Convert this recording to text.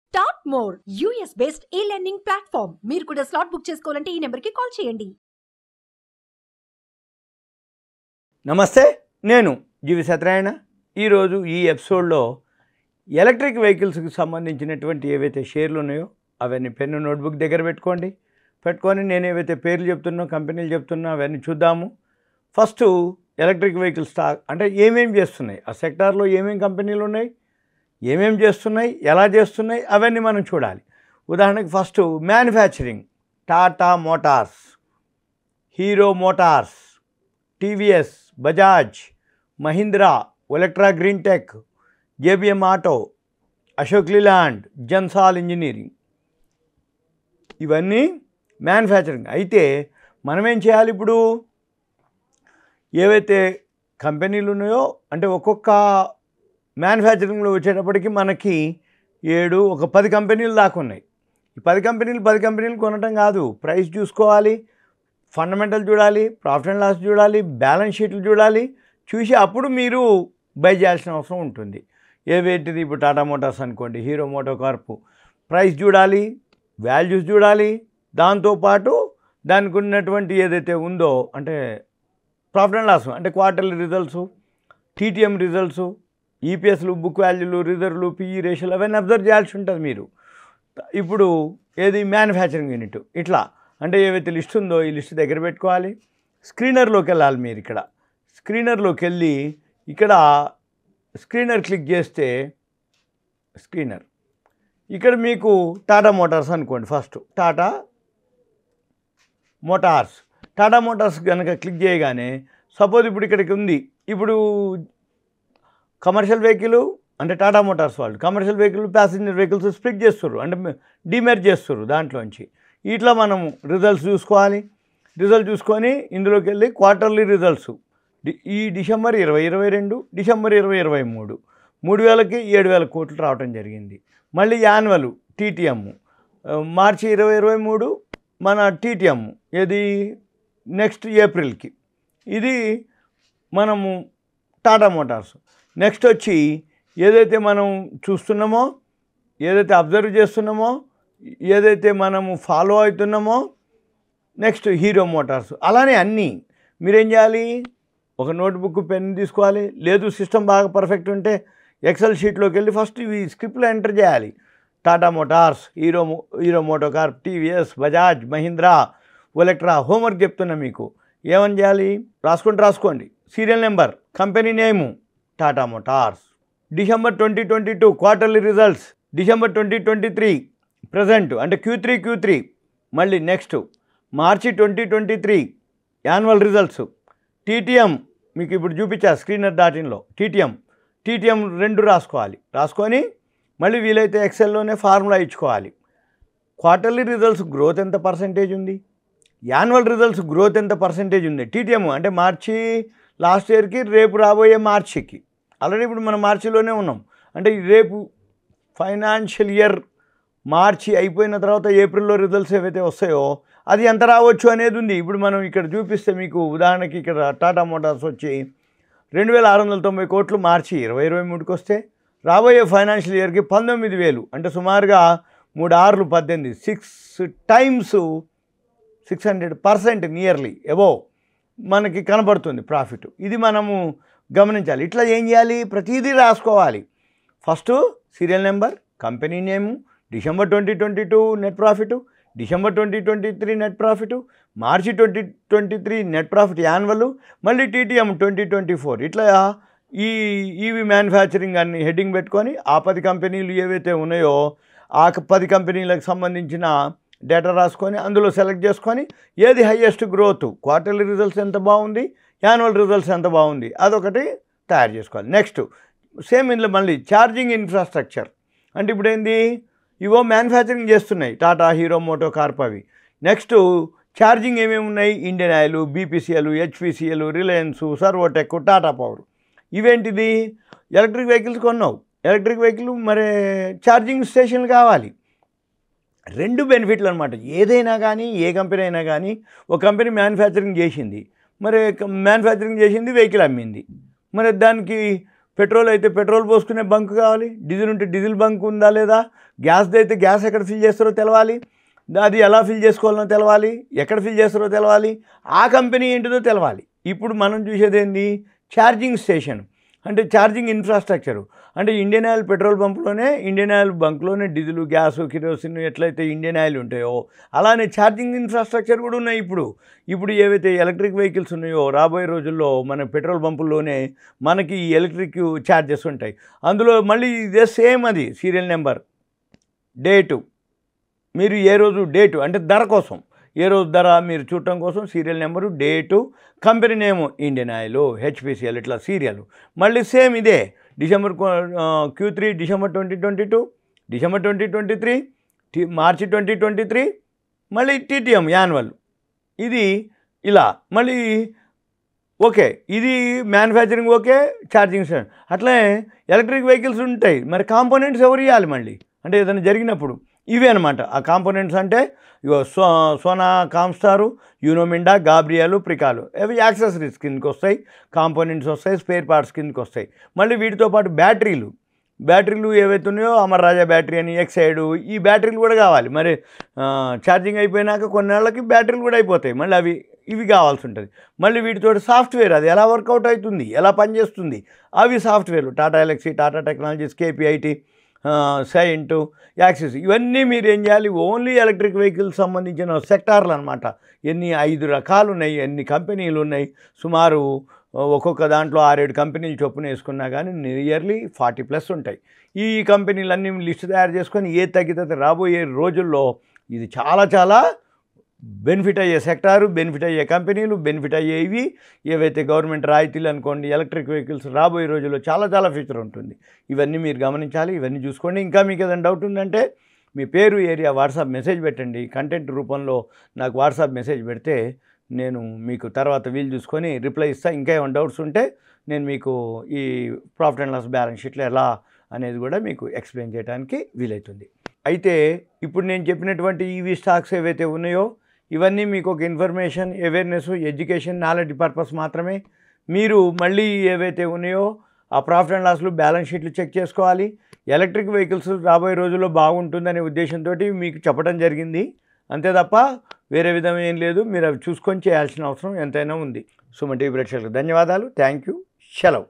Start more US based e-learning platform. మీరు కూడా slot book చేసుకోవాలంటే ఈ నెంబర్కి కాల్ చేయండి. నమస్తే, నేను జీవి సత్యనారాయణ. ఈరోజు ఈ ఎపిసోడ్లో ఎలక్ట్రిక్ వెహికల్స్కి సంబంధించినటువంటి ఏవైతే షేర్లు ఉన్నాయో అవన్నీ పెన్ను నోట్బుక్ దగ్గర పెట్టుకొని నేను ఏవైతే పేర్లు చెప్తున్నా, కంపెనీలు చెప్తున్నా అవన్నీ చూద్దాము. ఫస్ట్ ఎలక్ట్రిక్ వెహికల్ స్టాక్ అంటే ఏమేమి చేస్తున్నాయి, ఆ సెక్టార్లో ఏమేమి కంపెనీలు ఉన్నాయి, ఏమేమి చేస్తున్నాయి, ఎలా చేస్తున్నాయి అవన్నీ మనం చూడాలి. ఉదాహరణకి first manufacturing, Tata Motors, Hero Motors, TVS, Bajaj, Mahindra, Olectra Green Tech, JBM Auto, Ashok Leyland, Gensol Engineering, ఇవన్నీ మ్యానుఫ్యాక్చరింగ్. అయితే మనం ఏం చేయాలి, ఇప్పుడు ఏవైతే కంపెనీలు ఉన్నాయో అంటే ఒక్కొక్క మ్యానుఫ్యాక్చరింగ్లో వచ్చేటప్పటికి మనకి 10 కంపెనీలు దాకా ఉన్నాయి. ఈ 10 కంపెనీలు కొనటం కాదు, ప్రైస్ చూసుకోవాలి, ఫండమెంటల్ చూడాలి, ప్రాఫిట్ అండ్ లాస్ చూడాలి, బ్యాలెన్స్ షీట్లు చూడాలి. చూసి అప్పుడు మీరు బై చేయాల్సిన అవసరం ఉంటుంది. ఏవేటిది ఇప్పుడు టాటా మోటార్స్ అనుకోండి, హీరో మోటో కార్ప్, ప్రైస్ చూడాలి, వాల్యూస్ చూడాలి, దాంతోపాటు దానికి ఉన్నటువంటి ఏదైతే ఉందో అంటే ప్రాఫిట్ అండ్ లాస్ అంటే క్వార్టర్లీ రిజల్ట్స్, టీటీఎం రిజల్ట్స్, ఈపీఎస్లు, బుక్ వాల్యూలు, రిజర్వ్లు, పిఈ రేషియోలు అవన్నీ అబ్జర్వ్ చేయాల్సి ఉంటుంది మీరు. ఇప్పుడు ఏది మ్యానుఫ్యాక్చరింగ్ యూనిట్ ఇట్లా అంటే ఏవైతే లిస్ట్ ఉందో ఈ లిస్ట్ దగ్గర పెట్టుకోవాలి. స్క్రీనర్లోకి వెళ్ళాలి. మీరు ఇక్కడ స్క్రీనర్లోకి వెళ్ళి ఇక్కడ స్క్రీనర్ క్లిక్ చేస్తే ఇక్కడ మీకు టాటా మోటార్స్ అనుకోండి. ఫస్ట్ టాటా మోటార్స్ కనుక క్లిక్ చేయగానే సపోజ్ ఇప్పుడు ఇక్కడికి ఉంది. ఇప్పుడు కమర్షియల్ వెహికల్ అంటే టాటా మోటార్స్ వాళ్ళు commercial vehicle, passenger vehicles split చేస్తారు అంటే డిమెర్జ్ చేస్తారు దాంట్లోంచి. ఇట్లా మనం రిజల్ట్స్ చూసుకోవాలి. రిజల్ట్ చూసుకొని ఇందులోకి వెళ్ళి క్వార్టర్లీ రిజల్ట్స్ ఈ డిసెంబర్ 2022, డిసెంబర్ 2023 3000కి 7000 కోట్లు రావడం జరిగింది. మళ్ళీ యాన్యువల్ టీటీఎం మార్చి 2023 మన టీటీఎం ఏది నెక్స్ట్ ఏప్రిల్కి, ఇది మనము టాటా మోటార్స్. నెక్స్ట్ వచ్చి ఏదైతే మనం చూస్తున్నామో, ఏదైతే అబ్జర్వ్ చేస్తున్నామో, ఏదైతే మనము ఫాలో అవుతున్నామో నెక్స్ట్ హీరో మోటార్స్. అలానే అన్నీ మీరేం చేయాలి, ఒక నోట్బుక్, పెన్ తీసుకోవాలి. లేదు సిస్టమ్ బాగా పర్ఫెక్ట్ ఉంటే ఎక్సెల్ షీట్లోకి వెళ్ళి ఫస్ట్ ఇవి స్క్రిప్ట్లో ఎంటర్ చేయాలి. Tata Motors, Hero Moto Corp, TVS, Bajaj, Mahindra, Olectra. Homework చెప్తున్నా మీకు, ఏమని చేయాలి రాసుకోండి. సీరియల్ నెంబర్, కంపెనీ నేము Tata Motors, December 2022 quarterly results, December 2023 present అంటే Q3, మళ్ళీ next March 2023 annual results, TTM మీకు ఇప్పుడు చూపించా screener.inలో టీటీఎం 2 రాసుకొని మళ్ళీ వీలైతే ఎక్సెల్లోనే ఫార్ములా ఇచ్చుకోవాలి. క్వార్టర్లీ రిజల్ట్స్ గ్రోత్ ఎంత పర్సెంటేజ్ ఉంది, యాన్యువల్ రిజల్ట్స్ గ్రోత్ ఎంత పర్సెంటేజ్ ఉంది. టీటీఎం అంటే మార్చి లాస్ట్ ఇయర్కి, రేపు రాబోయే మార్చికి. ఆల్రెడీ ఇప్పుడు మనం మార్చిలోనే ఉన్నాం. అంటే రేపు ఫైనాన్షియల్ ఇయర్ మార్చి అయిపోయిన తర్వాత ఏప్రిల్లో రిజల్ట్స్ ఏవైతే వస్తాయో అది ఎంత రావచ్చు అనేది ఉంది. ఇప్పుడు మనం ఇక్కడ చూపిస్తే మీకు ఉదాహరణకి ఇక్కడ టాటా మోటార్స్ వచ్చి 2690 కోట్లు మార్చి 2023కి వస్తే రాబోయే ఫైనాన్షియల్ ఇయర్కి 19,000 అంటే సుమారుగా 3 6 18 6 టైమ్స్ 600% నియర్లీ అబోవ్ మనకి కనబడుతుంది ప్రాఫిట్. ఇది మనము గమనించాలి. ఇట్లా ఏం చేయాలి, ప్రతిదీ రాసుకోవాలి. First serial number, company name, December 2022 net profit, December 2023 net profit, మార్చి 2023 నెట్ ప్రాఫిట్ యాన్యువల్, మళ్ళీ టీటీఎం 2024. ఇట్లా ఈవీ మ్యానుఫ్యాక్చరింగ్ అని హెడ్డింగ్ పెట్టుకొని ఆ 10 కంపెనీలు ఏవైతే ఉన్నాయో ఆ 10 కంపెనీలకు సంబంధించిన డేటా రాసుకొని అందులో సెలెక్ట్ చేసుకొని ఏది హయ్యెస్ట్ గ్రోత్, క్వార్టర్లీ రిజల్ట్స్ ఎంత బాగుంది, యాన్యువల్ రిజల్ట్స్ ఎంత బాగుంది, అదొకటి తయారు చేసుకోవాలి. నెక్స్ట్ సేమ్ ఇందులో మళ్ళీ ఛార్జింగ్ ఇన్ఫ్రాస్ట్రక్చర్ అంటే ఇప్పుడు ఏంది, ఇవో మ్యానుఫ్యాక్చరింగ్ చేస్తున్నాయి టాటా, హీరో మోటో కార్ప్ అవి. నెక్స్ట్ ఛార్జింగ్ ఏమేమి ఉన్నాయి, Indian Oil, BPCL, HPCL, Reliance, Servotech, Tata Power. ఇవేంటిది, ఎలక్ట్రిక్ వెహికల్స్ కొన్నావు, ఎలక్ట్రిక్ వెహికల్ మరి ఛార్జింగ్ స్టేషన్లు కావాలి. 2 బెనిఫిట్లు అనమాట. ఏదైనా కానీ, ఏ కంపెనీ అయినా కానీ, ఒక కంపెనీ మ్యానుఫ్యాక్చరింగ్ చేసింది, మరి మ్యానుఫ్యాక్చరింగ్ చేసింది, వెహికల్ అమ్మింది, మరి దానికి పెట్రోల్ అయితే పెట్రోల్ పోసుకునే బంక్ కావాలి, డీజిల్ ఉంటే డీజిల్ బంక్ ఉందా లేదా, గ్యాస్ది అయితే గ్యాస్ ఎక్కడ ఫిల్ చేస్తారో తెలవాలి, అది ఎలా ఫిల్ చేసుకోవాలనో తెలవాలి, ఎక్కడ ఫిల్ చేస్తారో తెలవాలి, ఆ కంపెనీ ఏంటిదో తెలవాలి. ఇప్పుడు మనం చూసేది ఏంటి, ఛార్జింగ్ స్టేషన్ అంటే ఛార్జింగ్ ఇన్ఫ్రాస్ట్రక్చరు. అంటే Indian Oil petrol Indian Oil బంక్లోనే డీజిల్, గ్యాసు, కిరోసిన్ ఎట్లయితే ఇండియన్ ఆయిల్ ఉంటాయో అలానే ఛార్జింగ్ ఇన్ఫ్రాస్ట్రక్చర్ కూడా ఉన్నాయి. ఇప్పుడు ఏవైతే ఎలక్ట్రిక్ వెహికల్స్ ఉన్నాయో రాబోయే రోజుల్లో మన పెట్రోల్ పంపుల్లోనే మనకి ఎలక్ట్రిక్ ఛార్జెస్ ఉంటాయి. అందులో మళ్ళీ ఇదే సేమ్, అది సీరియల్ నెంబర్, డేటు, మీరు ఏ రోజు డేటు అంటే ధర కోసం, ఏ రోజు ధర మీరు చూడటం కోసం సీరియల్ నెంబరు, డేటు, కంపెనీ నేము ఇండియన్ ఆయిల్, హెచ్పిసిఎల్, ఇట్లా సీరియల్. మళ్ళీ సేమ్ ఇదే డిసెంబర్ Q3 డిసెంబర్ 2022, డిసెంబర్ 2023, మార్చి 2023, మళ్ళీ TTM యాన్యువల్, ఇది ఇలా మళ్ళీ ఓకే. ఇది మ్యానుఫ్యాక్చరింగ్ ఓకే, ఛార్జింగ్ స్టేషన్. అట్లనే ఎలక్ట్రిక్ వెహికల్స్ ఉంటాయి, మరి కాంపోనెంట్స్ ఎవరు ఇవ్వాలి మళ్ళీ అంటే ఏదైనా జరిగినప్పుడు ఇవే అనమాట. ఆ కాంపోనెంట్స్ అంటే ఇగో సోనా కామ్స్టారు, యూనోమిండా, గాబ్రియాలు, ప్రికాలు, అవి యాక్సెసరీస్ కిందకి వస్తాయి, కాంపోనెంట్స్ వస్తాయి, స్పేర్ పార్ట్స్ కిందకి వస్తాయి. మళ్ళీ వీటితో పాటు బ్యాటరీలు ఏవైతే ఉన్నాయో అమర్ రాజా బ్యాటరీ అని, ఎక్సైడ్, ఈ బ్యాటరీలు కూడా కావాలి. మరి ఛార్జింగ్ అయిపోయినాక కొన్నేళ్ళకి బ్యాటరీలు కూడా అయిపోతాయి, మళ్ళీ ఇవి కావాల్సి ఉంటుంది. మళ్ళీ వీటితో సాఫ్ట్వేర్, అది ఎలా వర్కౌట్ అవుతుంది, ఎలా పనిచేస్తుంది, అవి సాఫ్ట్వేర్లు, Tata Elxsi, Tata Technologies, KPIT, Cyient, Axis, ఇవన్నీ మీరు ఏం చేయాలి, ఓన్లీ ఎలక్ట్రిక్ వెహికల్స్ సంబంధించిన సెక్టార్లు అనమాట. 5 రకాలు ఉన్నాయి, ఎన్ని కంపెనీలు ఉన్నాయి, సుమారు ఒక్కొక్క దాంట్లో 6-7 కంపెనీలు చొప్పున వేసుకున్నా కానీ నియర్లీ 40+ ఉంటాయి. ఈ కంపెనీలన్నీ లిస్ట్ తయారు చేసుకొని ఏ తగ్గితే రాబోయే రోజుల్లో ఇది చాలా బెనిఫిట్ అయ్యే సెక్టారు, బెనిఫిట్ అయ్యే కంపెనీలు, బెనిఫిట్ అయ్యేవి ఏవైతే గవర్నమెంట్ రాయితీలు అనుకోండి, ఎలక్ట్రిక్ వెహికల్స్ రాబోయే రోజుల్లో చాలా ఫ్యూచర్ ఉంటుంది. ఇవన్నీ మీరు గమనించాలి, ఇవన్నీ చూసుకోండి. ఇంకా మీకు ఏదైనా డౌట్ ఉందంటే మీ పేరు, ఏరియా, వాట్సాప్ మెసేజ్ పెట్టండి. కంటెంట్ రూపంలో నాకు వాట్సాప్ మెసేజ్ పెడితే నేను మీకు తర్వాత వీలు చూసుకొని రిప్లై ఇస్తాను. ఇంకా ఏమైనా డౌట్స్ ఉంటే నేను మీకు ఈ ప్రాఫిట్ అండ్ లాస్ బ్యాలెన్స్ షీట్లో ఎలా అనేది కూడా మీకు ఎక్స్ప్లెయిన్ చేయడానికి వీలవుతుంది. అయితే ఇప్పుడు నేను చెప్పినటువంటి ఈవీ స్టాక్స్ ఏవైతే ఉన్నాయో ఇవన్నీ మీకు ఒక information, awareness, education, knowledge purpose మాత్రమే. మీరు మళ్ళీ ఏవైతే ఉన్నాయో ఆ ప్రాఫిట్ అండ్ లాస్లు, బ్యాలెన్స్ షీట్లు చెక్ చేసుకోవాలి. ఎలక్ట్రిక్ వెహికల్స్ రాబోయే రోజుల్లో బాగుంటుందనే ఉద్దేశంతో మీకు చెప్పడం జరిగింది, అంతే తప్ప వేరే విధం ఏం లేదు. మీరు అవి చూసుకొని చేయాల్సిన అవసరం ఎంతైనా ఉంది. సుమన్ టీవీ ప్రేక్షకులకు ధన్యవాదాలు. Thank you. సెలవు.